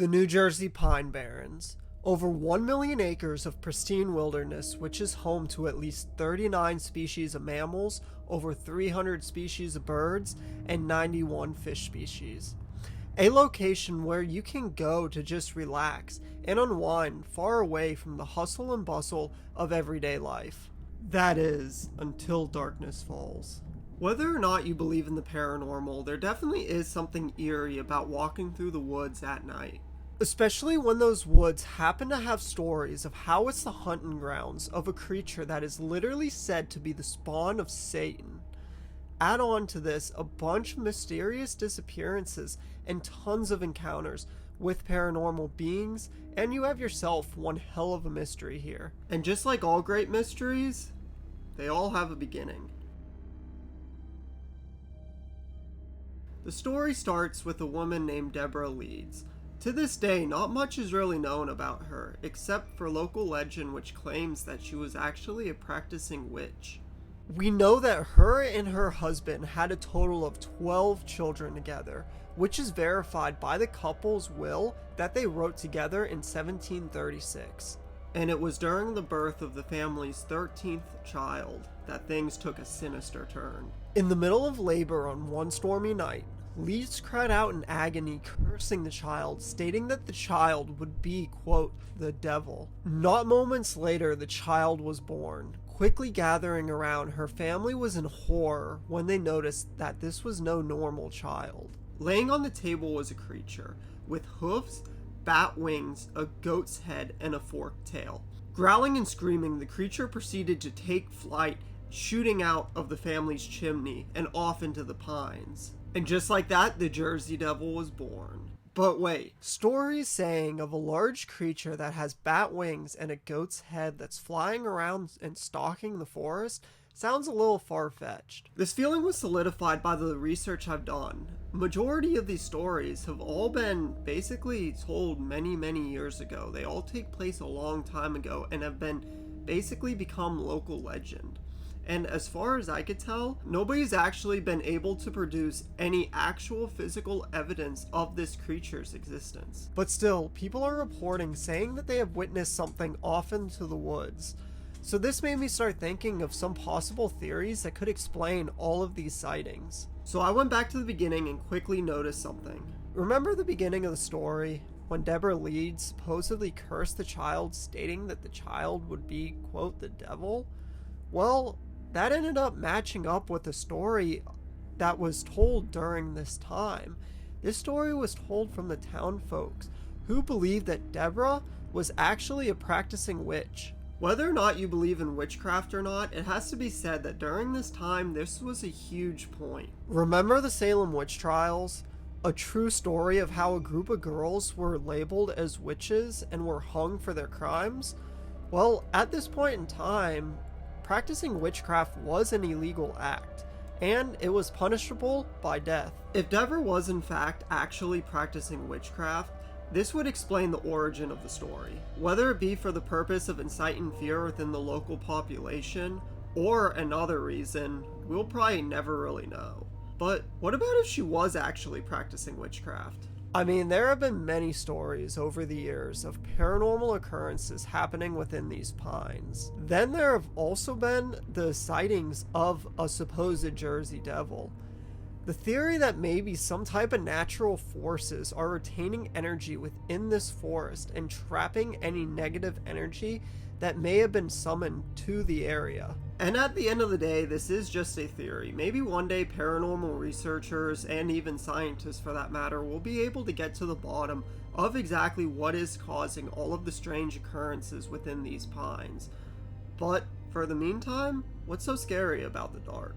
The New Jersey Pine Barrens. Over 1 million acres of pristine wilderness, which is home to at least 39 species of mammals, over 300 species of birds, and 91 fish species. A location where you can go to just relax and unwind far away from the hustle and bustle of everyday life. That is, until darkness falls. Whether or not you believe in the paranormal, there definitely is something eerie about walking through the woods at night. Especially when those woods happen to have stories of how it's the hunting grounds of a creature that is literally said to be the spawn of Satan. Add on to this a bunch of mysterious disappearances and tons of encounters with paranormal beings, and you have yourself one hell of a mystery here. And just like all great mysteries, they all have a beginning. The story starts with a woman named Deborah Leeds. To this day, not much is really known about her, except for local legend which claims that she was actually a practicing witch. We know that her and her husband had a total of 12 children together, which is verified by the couple's will that they wrote together in 1736. And it was during the birth of the family's 13th child that things took a sinister turn. In the middle of labor on one stormy night, Leeds cried out in agony, cursing the child, stating that the child would be, quote, the devil. Not moments later, the child was born. Quickly gathering around, her family was in horror when they noticed that this was no normal child. Laying on the table was a creature, with hoofs, bat wings, a goat's head, and a forked tail. Growling and screaming, the creature proceeded to take flight, shooting out of the family's chimney and off into the pines. And just like that, the Jersey Devil was born. But wait, stories saying of a large creature that has bat wings and a goat's head that's flying around and stalking the forest sounds a little far-fetched. This feeling was solidified by the research I've done. Majority of these stories have all been basically told many years ago. They all take place a long time ago and have been basically become local legend. And as far as I could tell, nobody's actually been able to produce any actual physical evidence of this creature's existence. But still, people are reporting saying that they have witnessed something off into the woods. So this made me start thinking of some possible theories that could explain all of these sightings. So I went back to the beginning and quickly noticed something. Remember the beginning of the story, when Deborah Leeds supposedly cursed the child, stating that the child would be, quote, the devil? Well, that ended up matching up with the story that was told during this time. This story was told from the town folks, who believed that Deborah was actually a practicing witch. Whether or not you believe in witchcraft or not, it has to be said that during this time, this was a huge point. Remember the Salem witch trials? A true story of how a group of girls were labeled as witches and were hung for their crimes? Well, at this point in time, practicing witchcraft was an illegal act, and it was punishable by death. If Deborah was in fact actually practicing witchcraft, this would explain the origin of the story. Whether it be for the purpose of inciting fear within the local population, or another reason, we'll probably never really know. But what about if she was actually practicing witchcraft? I mean, there have been many stories over the years of paranormal occurrences happening within these pines. Then there have also been the sightings of a supposed Jersey Devil. The theory that maybe some type of natural forces are retaining energy within this forest and trapping any negative energy that may have been summoned to the area. And at the end of the day, this is just a theory. Maybe one day paranormal researchers, and even scientists for that matter, will be able to get to the bottom of exactly what is causing all of the strange occurrences within these pines. But for the meantime, what's so scary about the dark?